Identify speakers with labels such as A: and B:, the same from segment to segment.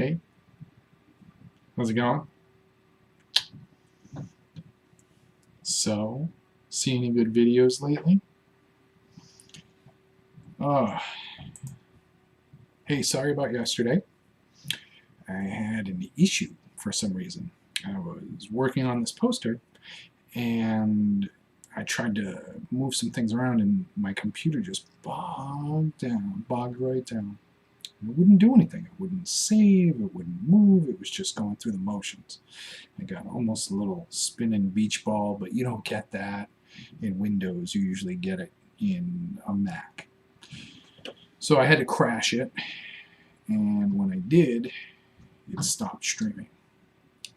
A: Hey, how's it going? So, see any good videos lately? Oh, hey, sorry about yesterday. I had an issue for some reason. I was working on this poster and I tried to move some things around and my computer just bogged right down. It wouldn't do anything. It wouldn't save, it wouldn't move, it was just going through the motions. I got almost a little spinning beach ball, but you don't get that in Windows. You usually get it in a Mac. So I had to crash it, and when I did, it stopped streaming.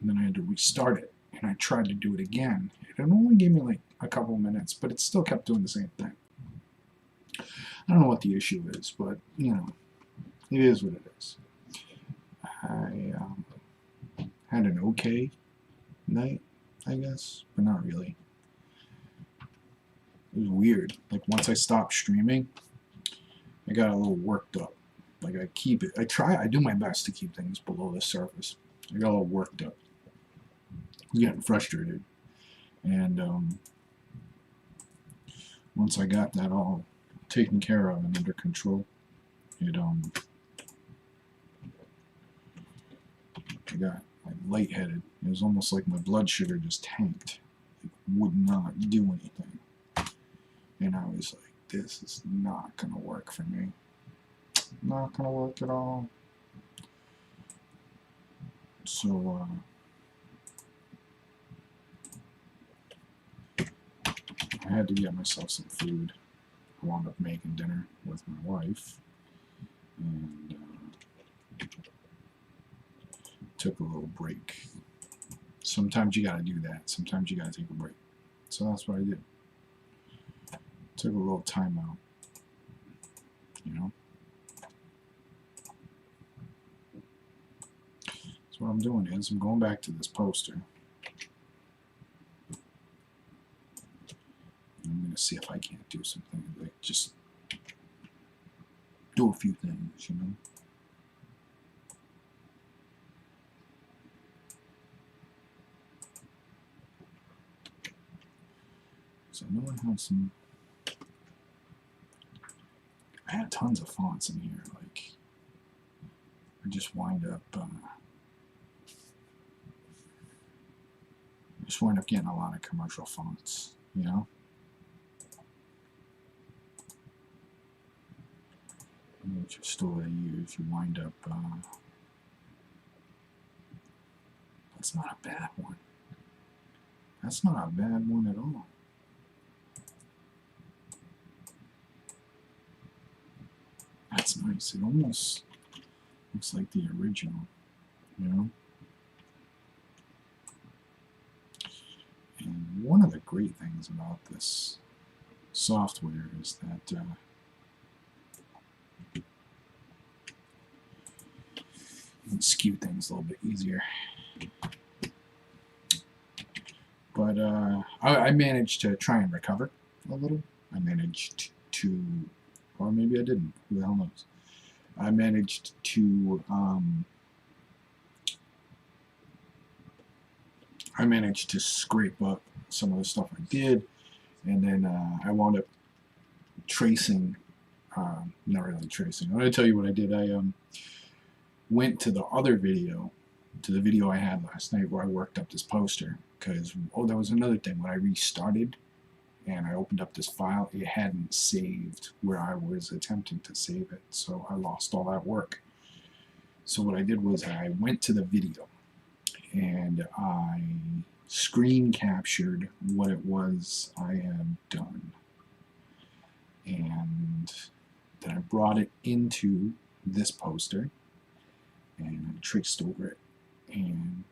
A: And then I had to restart it, and I tried to do it again. It only gave me like a couple minutes, but it still kept doing the same thing. I don't know what the issue is, but it is what it is. I had an okay night, I guess, but not really. It was weird. Like once I stopped streaming, I got a little worked up. Like I do my best to keep things below the surface. I got a little worked up. I'm getting frustrated. And once I got that all taken care of and under control, I got like lightheaded. It was almost like my blood sugar just tanked. It would not do anything. And I was like, this is not going to work for me. Not going to work at all. So, I had to get myself some food. I wound up making dinner with my wife. And took a little break. Sometimes you got to do that. Sometimes you got to take a break. So that's what I did. Took a little time out. So what I'm doing is I'm going back to this poster. And I'm going to see if I can't do something. Like just do a few things, So I know I had tons of fonts in here. Like, I just wind up getting a lot of commercial fonts, Which is still a use. You wind up. That's not a bad one. That's not a bad one at all. That's nice. It almost looks like the original, And one of the great things about this software is that you can skew things a little bit easier. But I managed to try and recover a little. I managed to, or maybe I didn't. Who the hell knows? I managed to scrape up some of the stuff I did, and then I wound up tracing. Not really tracing. I'm going to tell you what I did. I went to the other video, to the video I had last night where I worked up this poster, because that was another thing. When I restarted and I opened up this file, it hadn't saved where I was attempting to save it, so I lost all that work. So what I did was I went to the video and I screen captured what it was I had done, and then I brought it into this poster and I traced over it, and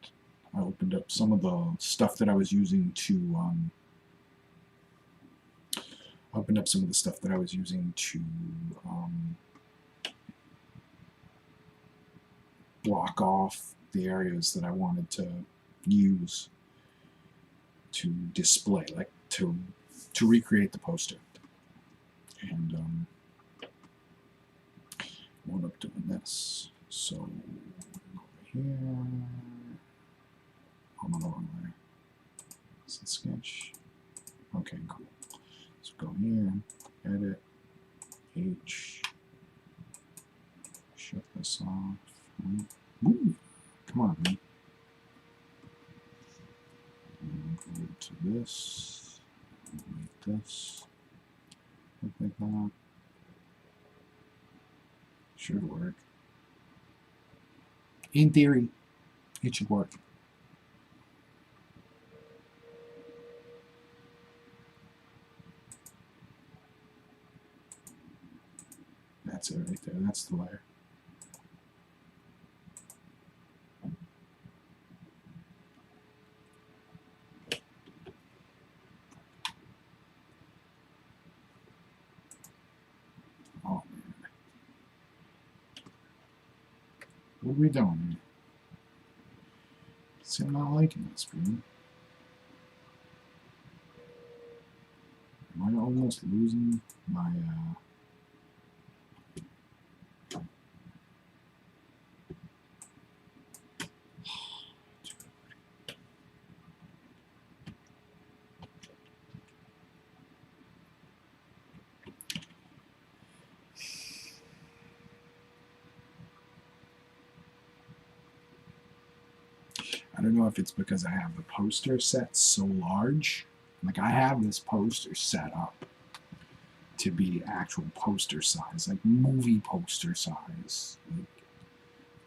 A: I opened up some of the stuff that I was using to block off the areas that I wanted to use to display, like to recreate the poster. And I wound up doing this. So here. Oh, no, wrong way. Is it sketch? Okay, cool. Let's go here, edit, H, shut this off. Ooh, come on, man. And go to this, make this, look like that. Should work. In theory, it should work. That's it right there. That's the layer. Oh, man. What are we doing? See, I'm not liking this, dude. Am I almost losing my, I don't know if it's because I have the poster set so large. Like, I have this poster set up to be actual poster size, like movie poster size, like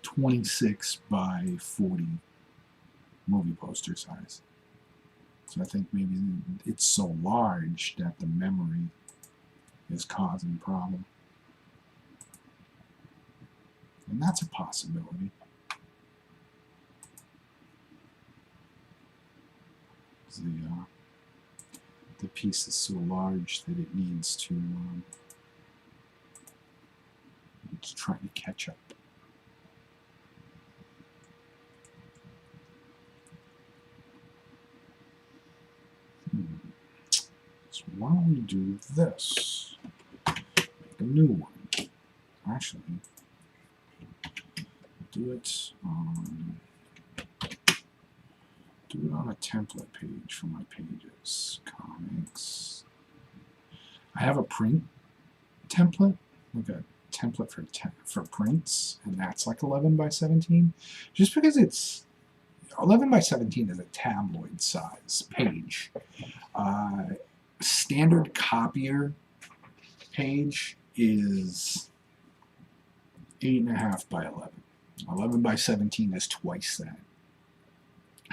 A: 26 by 40 movie poster size. So I think maybe it's so large that the memory is causing problem. And that's a possibility. The piece is so large that it needs to it's trying to catch up. So why don't we do this? Make a new one. Actually, do it on a template page for my pages. Comics. I have a print template, like a template for prints, and that's like 11 by 17. Just because it's 11 by 17 is a tabloid size page. Standard copier page is 8.5 by 11. 11 by 17 is twice that.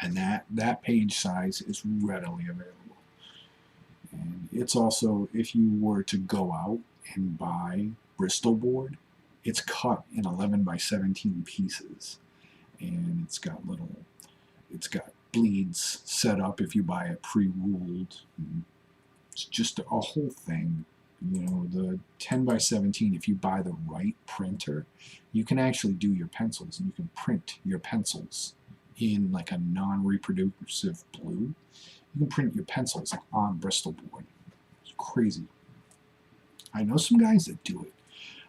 A: And that page size is readily available. And it's also, if you were to go out and buy Bristol board, it's cut in 11 by 17 pieces. And it's got bleeds set up if you buy it pre-ruled. It's just a whole thing. You know, the 10 by 17, if you buy the right printer, you can actually do your pencils, and you can print your pencils in like a non-reproducive blue. You can print your pencils on Bristol board. It's crazy. I know some guys that do it.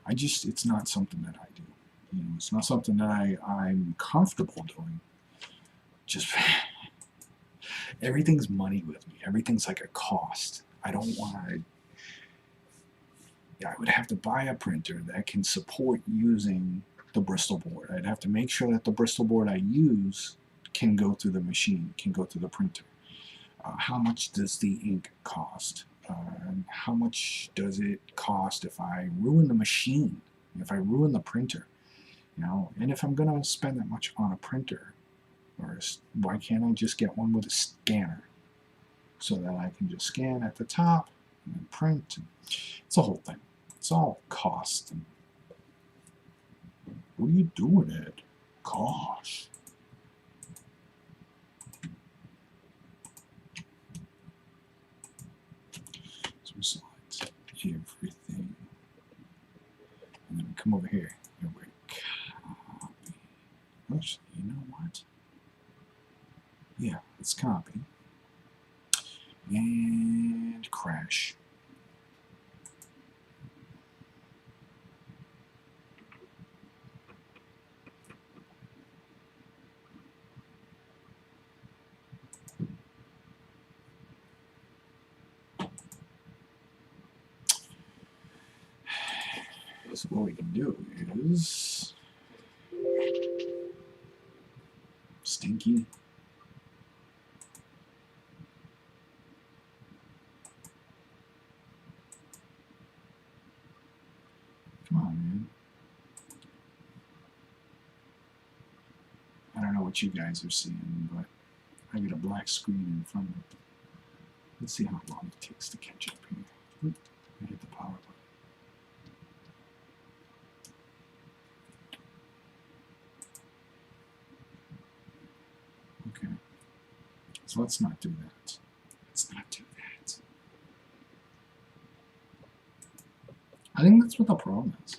A: It's not something that I do. You know, it's not something that I'm comfortable doing. Just everything's money with me. Everything's like a cost. I don't want to. I would have to buy a printer that can support using the Bristol board. I'd have to make sure that the Bristol board I use can go through the machine, can go through the printer. How much does the ink cost? How much does it cost if I ruin the machine, if I ruin the printer? You know, and if I'm going to spend that much on a printer, why can't I just get one with a scanner so that I can just scan at the top and then print? It's a whole thing. It's all cost. What are you doing, Ed? Gosh. So we select everything. And then we come over here and we copy. Actually, you know what? Yeah, let's copy. And crash. So what we can do is Stinky. Come on, man. I don't know what you guys are seeing, but I get a black screen in front of it. Let's see how long it takes to catch up here. Oop, I hit the power button. Okay. So let's not do that. Let's not do that. I think that's what the problem is.